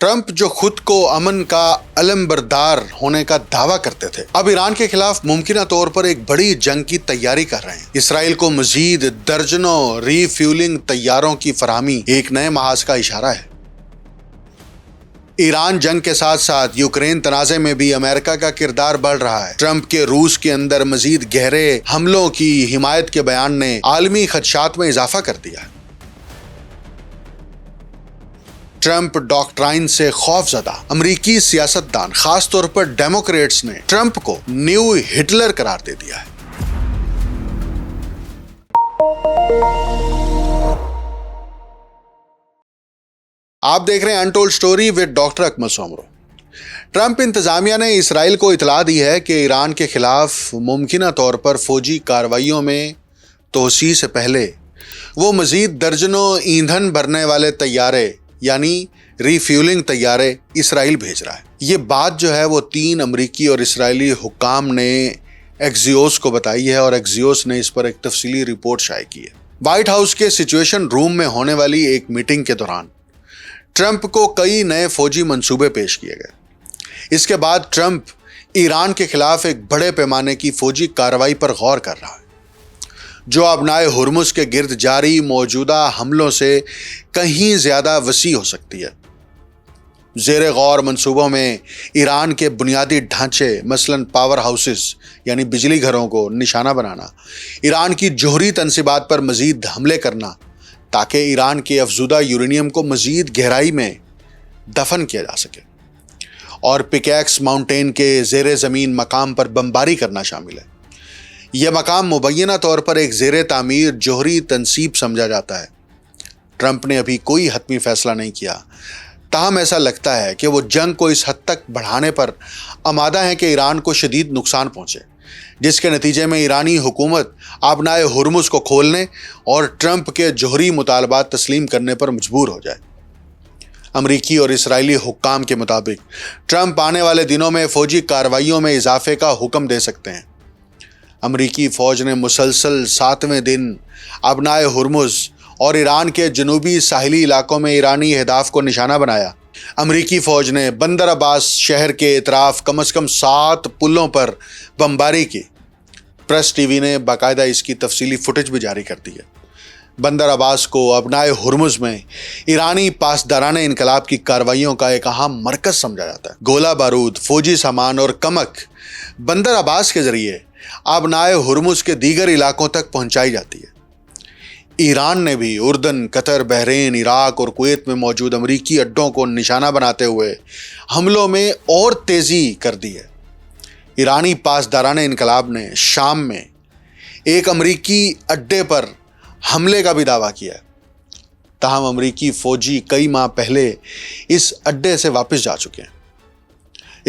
Trump جو خود کو امن کا علم بردار ہونے کا دعویٰ کرتے تھے، اب ایران کے خلاف ممکنہ طور پر ایک بڑی جنگ کی تیاری کر رہے ہیں۔ اسرائیل کو مزید درجنوں ری فیولنگ طیاروں کی فراہمی ایک نئے محاذ کا اشارہ ہے۔ ایران جنگ کے ساتھ ساتھ یوکرین تنازع میں بھی امریکہ کا کردار بڑھ رہا ہے۔ ٹرمپ کے روس کے اندر مزید گہرے حملوں کی حمایت کے بیان نے عالمی خدشات میں اضافہ کر دیا ہے۔ ٹرمپ ڈاکٹرائن سے خوف زدہ امریکی سیاستدان، خاص طور پر ڈیموکریٹس نے ٹرمپ کو نیو ہٹلر قرار دے دیا ہے۔ آپ دیکھ رہے ہیں untold story with doctor Akmal Soomro. Trump انتظامیہ نے اسرائیل کو اطلاع دی ہے کہ ایران کے خلاف ممکنہ طور پر فوجی کارروائیوں میں توسیع سے پہلے وہ مزید درجنوں ایندھن بھرنے والے طیارے یعنی ری فیولنگ طیارے اسرائیل بھیج رہا ہے۔ یہ بات جو ہے وہ 3 امریکی اور اسرائیلی حکام نے ایکزیوس کو بتائی ہے، اور ایکزیوس نے اس پر ایک تفصیلی رپورٹ شائع کی ہے۔ وائٹ ہاؤس کے سچویشن روم میں ہونے والی ایک میٹنگ کے دوران ٹرمپ کو کئی نئے فوجی منصوبے پیش کیے گئے۔ اس کے بعد ٹرمپ ایران کے خلاف ایک بڑے پیمانے کی فوجی کارروائی پر غور کر رہا ہے، جو ابنائے ہرمز کے گرد جاری موجودہ حملوں سے کہیں زیادہ وسیع ہو سکتی ہے۔ زیر غور منصوبوں میں ایران کے بنیادی ڈھانچے مثلاً پاور ہاؤسز یعنی بجلی گھروں کو نشانہ بنانا، ایران کی جوہری تنصیبات پر مزید حملے کرنا تاکہ ایران کے افزودہ یورینیم کو مزید گہرائی میں دفن کیا جا سکے، اور پکیکس ماؤنٹین کے زیر زمین مقام پر بمباری کرنا شامل ہے۔ یہ مقام مبینہ طور پر ایک زیر تعمیر جوہری تنصیب سمجھا جاتا ہے۔ ٹرمپ نے ابھی کوئی حتمی فیصلہ نہیں کیا، تاہم ایسا لگتا ہے کہ وہ جنگ کو اس حد تک بڑھانے پر آمادہ ہیں کہ ایران کو شدید نقصان پہنچے، جس کے نتیجے میں ایرانی حکومت آبنائے ہرمز کو کھولنے اور ٹرمپ کے جوہری مطالبات تسلیم کرنے پر مجبور ہو جائے۔ امریکی اور اسرائیلی حکام کے مطابق ٹرمپ آنے والے دنوں میں فوجی کارروائیوں میں اضافے کا حکم دے سکتے ہیں۔ امریکی فوج نے مسلسل 7ویں دن آبنائے ہرمز اور ایران کے جنوبی ساحلی علاقوں میں ایرانی اہداف کو نشانہ بنایا۔ امریکی فوج نے بندر عباس شہر کے اطراف کم از کم 7 پلوں پر بمباری کی۔ پریس ٹی وی نے باقاعدہ اس کی تفصیلی فوٹیج بھی جاری کر دی ہے۔ بندر عباس کو ابنائے ہرمز میں ایرانی پاسدارانہ انقلاب کی کارروائیوں کا ایک اہم مرکز سمجھا جاتا ہے۔ گولہ بارود، فوجی سامان اور کمک بندر عباس کے ذریعے ابنائے ہرمز کے دیگر علاقوں تک پہنچائی جاتی ہے۔ ایران نے بھی اردن، قطر، بحرین، عراق اور کویت میں موجود امریکی اڈوں کو نشانہ بناتے ہوئے حملوں میں اور تیزی کر دی ہے۔ ایرانی پاسدارانہ انقلاب نے شام میں ایک امریکی اڈے پر حملے کا بھی دعویٰ کیا ہے، تاہم امریکی فوجی کئی ماہ پہلے اس اڈے سے واپس جا چکے ہیں۔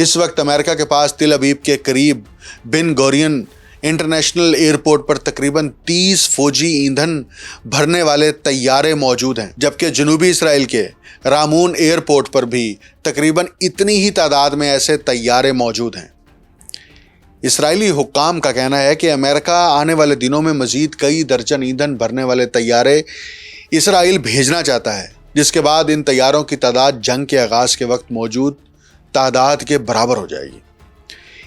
اس وقت امریکہ کے پاس تل ابیب کے قریب بن گورین انٹرنیشنل ایئرپورٹ پر تقریباً 30 فوجی ایندھن بھرنے والے طیارے موجود ہیں، جبکہ جنوبی اسرائیل کے رامون ایئرپورٹ پر بھی تقریباً اتنی ہی تعداد میں ایسے طیارے موجود ہیں۔ اسرائیلی حکام کا کہنا ہے کہ امریکہ آنے والے دنوں میں مزید کئی درجن ایندھن بھرنے والے طیارے اسرائیل بھیجنا چاہتا ہے، جس کے بعد ان طیاروں کی تعداد جنگ کے آغاز کے وقت موجود تعداد کے برابر ہو جائے گی۔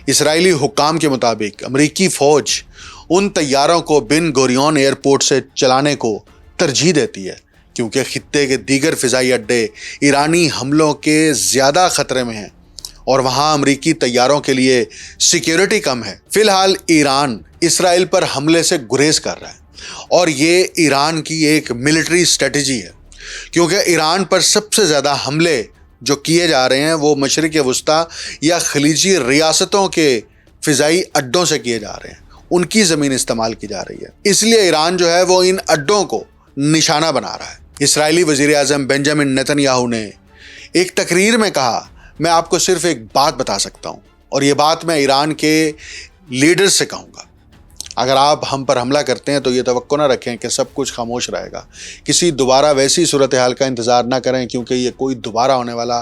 اسرائیلی حکام کے مطابق امریکی فوج ان طیاروں کو بن گوریون ایئرپورٹ سے چلانے کو ترجیح دیتی ہے، کیونکہ خطے کے دیگر فضائی اڈے ایرانی حملوں کے زیادہ خطرے میں ہیں اور وہاں امریکی طیاروں کے لیے سیکیورٹی کم ہے۔ فی الحال ایران اسرائیل پر حملے سے گریز کر رہا ہے، اور یہ ایران کی ایک ملٹری اسٹریٹجی ہے، کیونکہ ایران پر سب سے زیادہ حملے جو کیے جا رہے ہیں وہ مشرق وسطیٰ یا خلیجی ریاستوں کے فضائی اڈوں سے کیے جا رہے ہیں، ان کی زمین استعمال کی جا رہی ہے۔ اس لیے ایران جو ہے وہ ان اڈوں کو نشانہ بنا رہا ہے۔ اسرائیلی وزیر اعظم بنجامن نیتن یاہو نے ایک تقریر میں کہا، میں آپ کو صرف ایک بات بتا سکتا ہوں، اور یہ بات میں ایران کے لیڈر سے کہوں گا، اگر آپ ہم پر حملہ کرتے ہیں تو یہ توقع نہ رکھیں کہ سب کچھ خاموش رہے گا۔ کسی دوبارہ ویسی صورتحال کا انتظار نہ کریں، کیونکہ یہ کوئی دوبارہ ہونے والا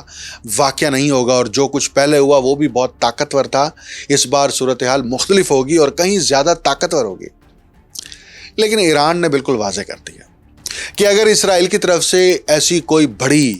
واقعہ نہیں ہوگا، اور جو کچھ پہلے ہوا وہ بھی بہت طاقتور تھا۔ اس بار صورتحال مختلف ہوگی اور کہیں زیادہ طاقتور ہوگی۔ لیکن ایران نے بالکل واضح کر دیا کہ اگر اسرائیل کی طرف سے ایسی کوئی بڑی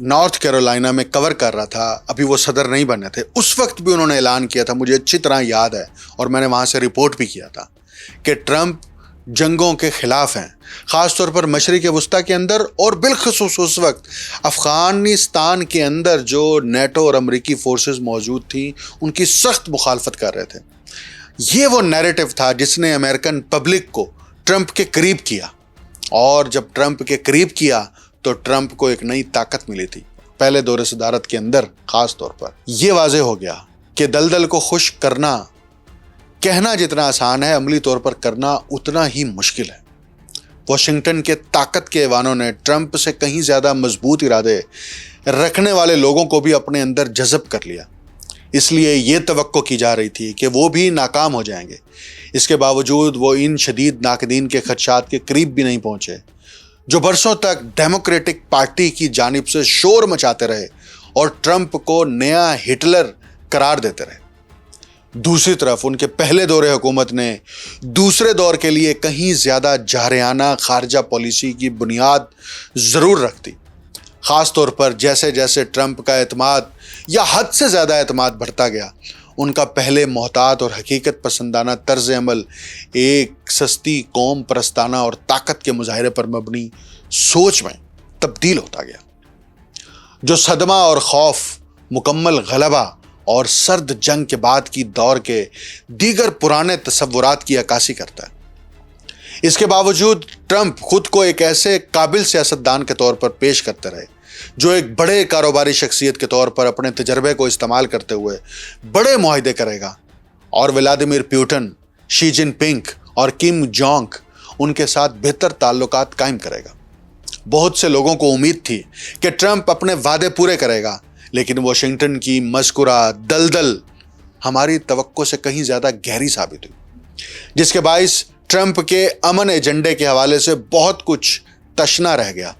نارتھ کیرولائنا میں کور کر رہا تھا، ابھی وہ صدر نہیں بنے تھے، اس وقت بھی انہوں نے اعلان کیا تھا، مجھے اچھی طرح یاد ہے اور میں نے وہاں سے رپورٹ بھی کیا تھا کہ ٹرمپ جنگوں کے خلاف ہیں، خاص طور پر مشرق وسطیٰ کے اندر، اور بالخصوص اس وقت افغانستان کے اندر جو نیٹو اور امریکی فورسز موجود تھیں ان کی سخت مخالفت کر رہے تھے۔ یہ وہ نیریٹو تھا جس نے امریکن پبلک کو ٹرمپ کے قریب کیا، اور جب ٹرمپ کے قریب کیا تو ٹرمپ کو ایک نئی طاقت ملی تھی۔ پہلے دور صدارت کے اندر خاص طور پر یہ واضح ہو گیا کہ دلدل کو خشک کرنا کہنا جتنا آسان ہے، عملی طور پر کرنا اتنا ہی مشکل ہے۔ واشنگٹن کے طاقت کے ایوانوں نے ٹرمپ سے کہیں زیادہ مضبوط ارادے رکھنے والے لوگوں کو بھی اپنے اندر جذب کر لیا، اس لیے یہ توقع کی جا رہی تھی کہ وہ بھی ناکام ہو جائیں گے۔ اس کے باوجود وہ ان شدید ناقدین کے خدشات کے قریب بھی نہیں پہنچے جو برسوں تک ڈیموکریٹک پارٹی کی جانب سے شور مچاتے رہے اور ٹرمپ کو نیا ہٹلر قرار دیتے رہے۔ دوسری طرف ان کے پہلے دور حکومت نے دوسرے دور کے لیے کہیں زیادہ جارحانہ خارجہ پالیسی کی بنیاد ضرور رکھتی، خاص طور پر جیسے جیسے ٹرمپ کا اعتماد یا حد سے زیادہ اعتماد بڑھتا گیا، ان کا پہلے محتاط اور حقیقت پسندانہ طرز عمل ایک سستی قوم پرستانہ اور طاقت کے مظاہرے پر مبنی سوچ میں تبدیل ہوتا گیا، جو صدمہ اور خوف، مکمل غلبہ اور سرد جنگ کے بعد کی دور کے دیگر پرانے تصورات کی عکاسی کرتا ہے۔ اس کے باوجود ٹرمپ خود کو ایک ایسے قابل سیاستدان کے طور پر پیش کرتے رہے جو ایک بڑے کاروباری شخصیت کے طور پر اپنے تجربے کو استعمال کرتے ہوئے بڑے معاہدے کرے گا، اور ولادیمیر پیوٹن، شی جن پنگ اور کم جونگ ان کے ساتھ بہتر تعلقات قائم کرے گا۔ بہت سے لوگوں کو امید تھی کہ ٹرمپ اپنے وعدے پورے کرے گا، لیکن واشنگٹن کی مذکورہ دلدل ہماری توقع سے کہیں زیادہ گہری ثابت ہوئی، جس کے باعث ٹرمپ کے امن ایجنڈے کے حوالے سے بہت کچھ تشنا رہ گیا۔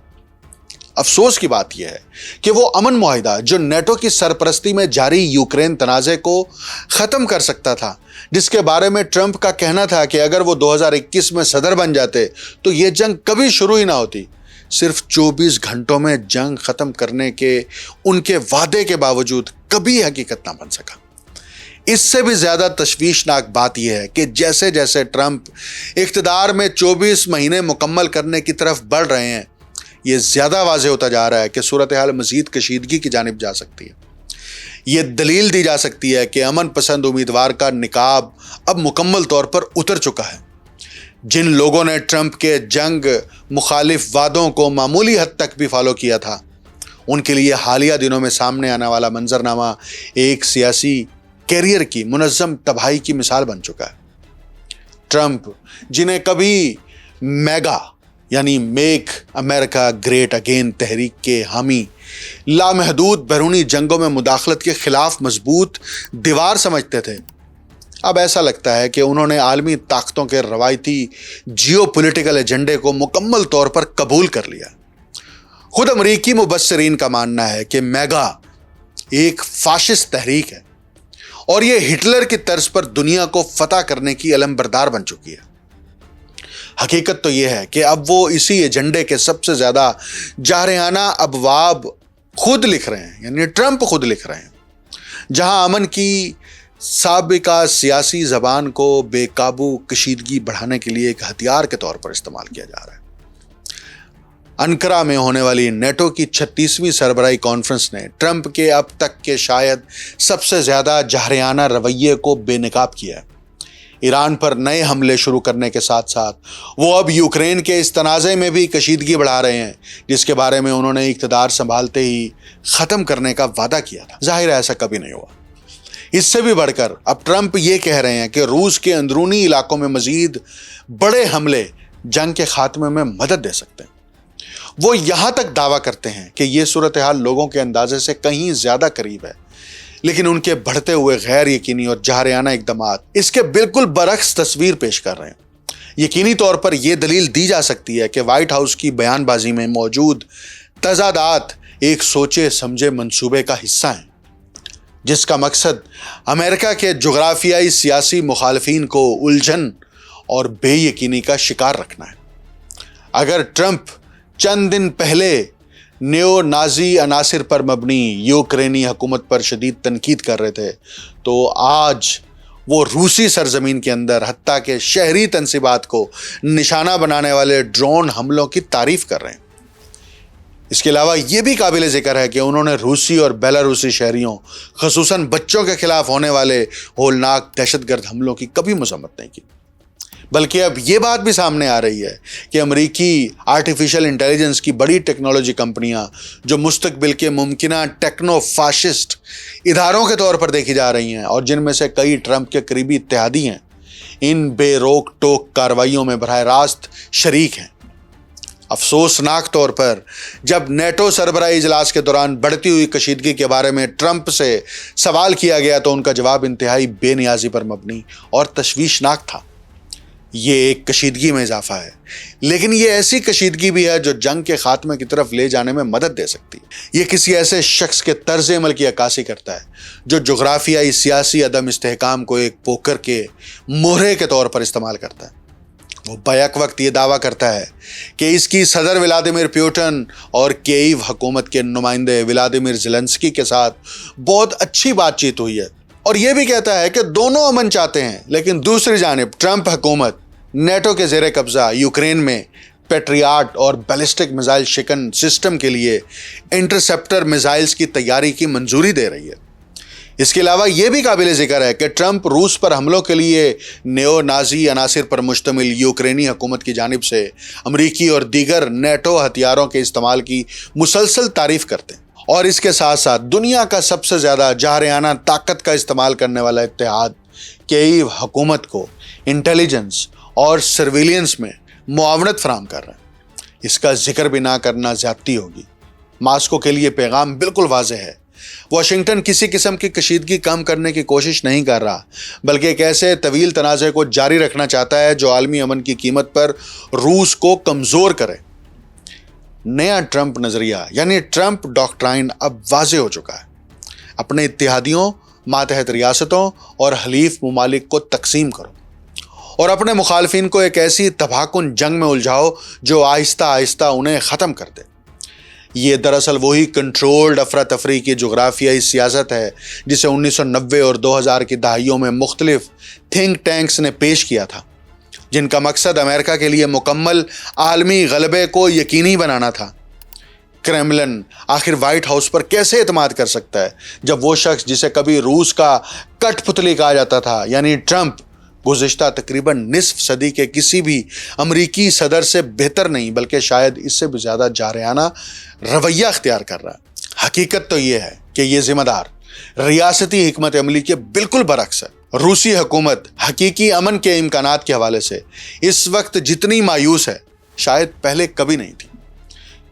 افسوس کی بات یہ ہے کہ وہ امن معاہدہ جو نیٹو کی سرپرستی میں جاری یوکرین تنازع کو ختم کر سکتا تھا، جس کے بارے میں ٹرمپ کا کہنا تھا کہ اگر وہ 2021 میں صدر بن جاتے تو یہ جنگ کبھی شروع ہی نہ ہوتی، صرف 24 گھنٹوں میں جنگ ختم کرنے کے ان کے وعدے کے باوجود کبھی حقیقت نہ بن سکا۔ اس سے بھی زیادہ تشویشناک بات یہ ہے کہ جیسے جیسے ٹرمپ اقتدار میں 24 مہینے مکمل کرنے کی طرف بڑھ رہے ہیں، یہ زیادہ واضح ہوتا جا رہا ہے کہ صورتحال مزید کشیدگی کی جانب جا سکتی ہے۔ یہ دلیل دی جا سکتی ہے کہ امن پسند امیدوار کا نقاب اب مکمل طور پر اتر چکا ہے۔ جن لوگوں نے ٹرمپ کے جنگ مخالف وعدوں کو معمولی حد تک بھی فالو کیا تھا، ان کے لیے حالیہ دنوں میں سامنے آنے والا منظرنامہ ایک سیاسی کیریئر کی منظم تباہی کی مثال بن چکا ہے۔ ٹرمپ، جنہیں کبھی میگا یعنی میک امریکہ گریٹ اگین تحریک کے حامی، لامحدود بیرونی جنگوں میں مداخلت کے خلاف مضبوط دیوار سمجھتے تھے، اب ایسا لگتا ہے کہ انہوں نے عالمی طاقتوں کے روایتی جیو پولیٹیکل ایجنڈے کو مکمل طور پر قبول کر لیا۔ خود امریکی مبصرین کا ماننا ہے کہ میگا ایک فاشسٹ تحریک ہے اور یہ ہٹلر کی طرز پر دنیا کو فتح کرنے کی علم بردار بن چکی ہے۔ حقیقت تو یہ ہے کہ اب وہ اسی ایجنڈے کے سب سے زیادہ جارحانہ ابواب خود لکھ رہے ہیں، یعنی ٹرمپ خود لکھ رہے ہیں، جہاں امن کی سابقہ سیاسی زبان کو بے قابو کشیدگی بڑھانے کے لیے ایک ہتھیار کے طور پر استعمال کیا جا رہا ہے۔ انقرہ میں ہونے والی نیٹو کی 36ویں سربراہی کانفرنس نے ٹرمپ کے اب تک کے شاید سب سے زیادہ جارحانہ رویے کو بے نقاب کیا ہے۔ ایران پر نئے حملے شروع کرنے کے ساتھ ساتھ وہ اب یوکرین کے اس تنازع میں بھی کشیدگی بڑھا رہے ہیں، جس کے بارے میں انہوں نے اقتدار سنبھالتے ہی ختم کرنے کا وعدہ کیا تھا۔ ظاہر ہے ایسا کبھی نہیں ہوا۔ اس سے بھی بڑھ کر اب ٹرمپ یہ کہہ رہے ہیں کہ روس کے اندرونی علاقوں میں مزید بڑے حملے جنگ کے خاتمے میں مدد دے سکتے ہیں۔ وہ یہاں تک دعویٰ کرتے ہیں کہ یہ صورتحال لوگوں کے اندازے سے کہیں زیادہ قریب ہے، لیکن ان کے بڑھتے ہوئے غیر یقینی اور جارحانہ اقدامات اس کے بالکل برعکس تصویر پیش کر رہے ہیں۔ یقینی طور پر یہ دلیل دی جا سکتی ہے کہ وائٹ ہاؤس کی بیان بازی میں موجود تضادات ایک سوچے سمجھے منصوبے کا حصہ ہیں، جس کا مقصد امریکہ کے جغرافیائی سیاسی مخالفین کو الجھن اور بے یقینی کا شکار رکھنا ہے۔ اگر ٹرمپ چند دن پہلے نیو نازی عناصر پر مبنی یوکرینی حکومت پر شدید تنقید کر رہے تھے، تو آج وہ روسی سرزمین کے اندر حتیٰ کہ شہری تنصیبات کو نشانہ بنانے والے ڈرون حملوں کی تعریف کر رہے ہیں۔ اس کے علاوہ یہ بھی قابل ذکر ہے کہ انہوں نے روسی اور بیلاروسی شہریوں خصوصاً بچوں کے خلاف ہونے والے ہولناک دہشت گرد حملوں کی کبھی مذمت نہیں کی، بلکہ اب یہ بات بھی سامنے آ رہی ہے کہ امریکی آرٹیفیشل انٹیلیجنس کی بڑی ٹیکنالوجی کمپنیاں جو مستقبل کے ممکنہ ٹیکنو فاشسٹ اداروں کے طور پر دیکھی جا رہی ہیں اور جن میں سے کئی ٹرمپ کے قریبی اتحادی ہیں، ان بے روک ٹوک کارروائیوں میں براہ راست شریک ہیں۔ افسوسناک طور پر جب نیٹو سربراہی اجلاس کے دوران بڑھتی ہوئی کشیدگی کے بارے میں ٹرمپ سے سوال کیا گیا تو ان کا جواب انتہائی بے نیازی پر مبنی اور تشویشناک تھا۔ یہ ایک کشیدگی میں اضافہ ہے، لیکن یہ ایسی کشیدگی بھی ہے جو جنگ کے خاتمے کی طرف لے جانے میں مدد دے سکتی ہے۔ یہ کسی ایسے شخص کے طرز عمل کی عکاسی کرتا ہے جو جغرافیائی سیاسی عدم استحکام کو ایک پوکر کے مہرے کے طور پر استعمال کرتا ہے۔ وہ بیک وقت یہ دعویٰ کرتا ہے کہ اس کی صدر ولادیمیر پیوٹن اور کییو حکومت کے نمائندے ولادیمیر زیلنسکی کے ساتھ بہت اچھی بات چیت ہوئی ہے، اور یہ بھی کہتا ہے کہ دونوں امن چاہتے ہیں، لیکن دوسری جانب ٹرمپ حکومت نیٹو کے زیر قبضہ یوکرین میں پیٹریاٹ اور بیلسٹک میزائل شکن سسٹم کے لیے انٹرسیپٹر میزائلز کی تیاری کی منظوری دے رہی ہے۔ اس کے علاوہ یہ بھی قابل ذکر ہے کہ ٹرمپ روس پر حملوں کے لیے نیو نازی عناصر پر مشتمل یوکرینی حکومت کی جانب سے امریکی اور دیگر نیٹو ہتھیاروں کے استعمال کی مسلسل تعریف کرتے ہیں، اور اس کے ساتھ ساتھ دنیا کا سب سے زیادہ جارحانہ طاقت کا استعمال کرنے والا اتحاد کییو حکومت کو انٹیلیجنس اور سرویلنس میں معاونت فراہم کر رہا ہے۔ اس کا ذکر بھی نہ کرنا زیادتی ہوگی۔ ماسکو کے لیے پیغام بالکل واضح ہے۔ واشنگٹن کسی قسم کی کشیدگی کم کرنے کی کوشش نہیں کر رہا، بلکہ ایک ایسے طویل تنازع کو جاری رکھنا چاہتا ہے جو عالمی امن کی قیمت پر روس کو کمزور کرے۔ نیا ٹرمپ نظریہ یعنی ٹرمپ ڈاکٹرائن اب واضح ہو چکا ہے۔ اپنے اتحادیوں، ماتحت ریاستوں اور حلیف ممالک کو تقسیم کرو اور اپنے مخالفین کو ایک ایسی تباہ کن جنگ میں الجھاؤ جو آہستہ آہستہ انہیں ختم کر دے۔ یہ دراصل وہی کنٹرولڈ افراتفری کی جغرافیائی سیاست ہے جسے 1990 اور 2000 کی دہائیوں میں مختلف تھنک ٹینکس نے پیش کیا تھا، جن کا مقصد امریکہ کے لیے مکمل عالمی غلبے کو یقینی بنانا تھا۔ کریملن آخر وائٹ ہاؤس پر کیسے اعتماد کر سکتا ہے جب وہ شخص جسے کبھی روس کا کٹ پتلی کہا جاتا تھا یعنی ٹرمپ گزشتہ تقریباً نصف صدی کے کسی بھی امریکی صدر سے بہتر نہیں بلکہ شاید اس سے بھی زیادہ جارحانہ رویہ اختیار کر رہا ہے۔ حقیقت تو یہ ہے کہ یہ ذمہ دار ریاستی حکمت عملی کے بالکل برعکس ہے۔ روسی حکومت حقیقی امن کے امکانات کے حوالے سے اس وقت جتنی مایوس ہے شاید پہلے کبھی نہیں تھی۔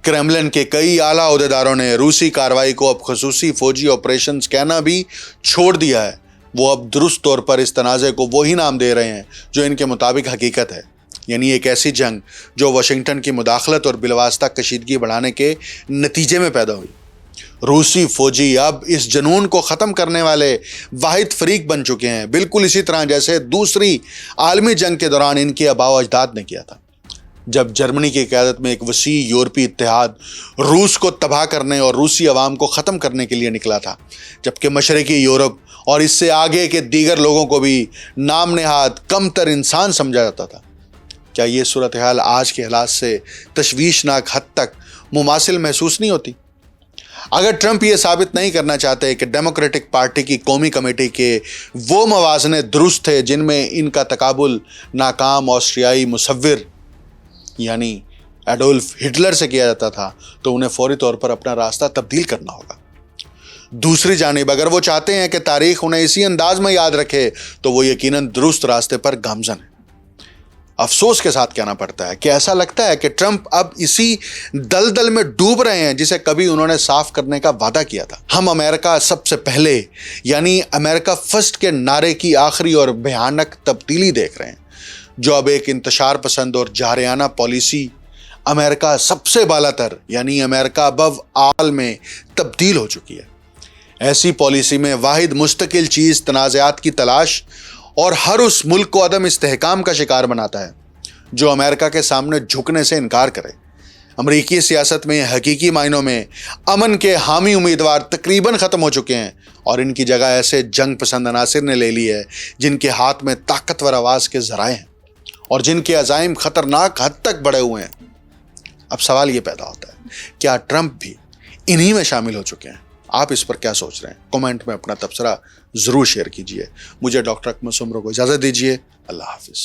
کریملن کے کئی اعلیٰ عہدیداروں نے روسی کارروائی کو اب خصوصی فوجی آپریشنز کہنا بھی چھوڑ دیا ہے۔ وہ اب درست طور پر اس تنازع کو وہی نام دے رہے ہیں جو ان کے مطابق حقیقت ہے، یعنی ایک ایسی جنگ جو واشنگٹن کی مداخلت اور بالواسطہ کشیدگی بڑھانے کے نتیجے میں پیدا ہوئی۔ روسی فوجی اب اس جنون کو ختم کرنے والے واحد فریق بن چکے ہیں، بالکل اسی طرح جیسے دوسری عالمی جنگ کے دوران ان کے آباء و اجداد نے کیا تھا، جب جرمنی کی قیادت میں ایک وسیع یورپی اتحاد روس کو تباہ کرنے اور روسی عوام کو ختم کرنے کے لیے نکلا تھا، جبکہ مشرقی یورپ اور اس سے آگے کے دیگر لوگوں کو بھی نام نہاد کم تر انسان سمجھا جاتا تھا۔ کیا یہ صورتحال آج کے حالات سے تشویشناک حد تک مماثل محسوس نہیں ہوتی؟ اگر ٹرمپ یہ ثابت نہیں کرنا چاہتے کہ ڈیموکریٹک پارٹی کی قومی کمیٹی کے وہ موازنے درست تھے جن میں ان کا تقابل ناکام آسٹریائی مصور یعنی ایڈولف ہٹلر سے کیا جاتا تھا، تو انہیں فوری طور پر اپنا راستہ تبدیل کرنا ہوگا۔ دوسری جانب اگر وہ چاہتے ہیں کہ تاریخ انہیں اسی انداز میں یاد رکھے تو وہ یقیناً درست راستے پر گامزن ہے۔ افسوس کے ساتھ کہنا پڑتا ہے کہ ایسا لگتا ہے کہ ٹرمپ اب اسی دلدل میں ڈوب رہے ہیں جسے کبھی انہوں نے صاف کرنے کا وعدہ کیا تھا۔ ہم امریکہ سب سے پہلے یعنی امریکہ فرسٹ کے نعرے کی آخری اور بھیانک تبدیلی دیکھ رہے ہیں، جو اب ایک انتشار پسند اور جارحانہ پالیسی امریکہ سب سے بالا تر یعنی امریکہ ابو آل میں تبدیل ہو چکی ہے۔ ایسی پالیسی میں واحد مستقل چیز تنازعات کی تلاش اور ہر اس ملک کو عدم استحکام کا شکار بناتا ہے جو امریکہ کے سامنے جھکنے سے انکار کرے۔ امریکی سیاست میں حقیقی معنوں میں امن کے حامی امیدوار تقریباً ختم ہو چکے ہیں اور ان کی جگہ ایسے جنگ پسند عناصر نے لے لی ہے جن کے ہاتھ میں طاقتور آواز کے ذرائع ہیں اور جن کے عزائم خطرناک حد تک بڑھے ہوئے ہیں۔ اب سوال یہ پیدا ہوتا ہے، کیا ٹرمپ بھی انہی میں شامل ہو چکے ہیں؟ آپ اس پر کیا سوچ رہے ہیں؟ کمنٹ میں اپنا تبصرہ ضرور شیئر کیجیے۔ مجھے ڈاکٹر اکمل سومرو کو اجازت دیجیے۔ اللہ حافظ۔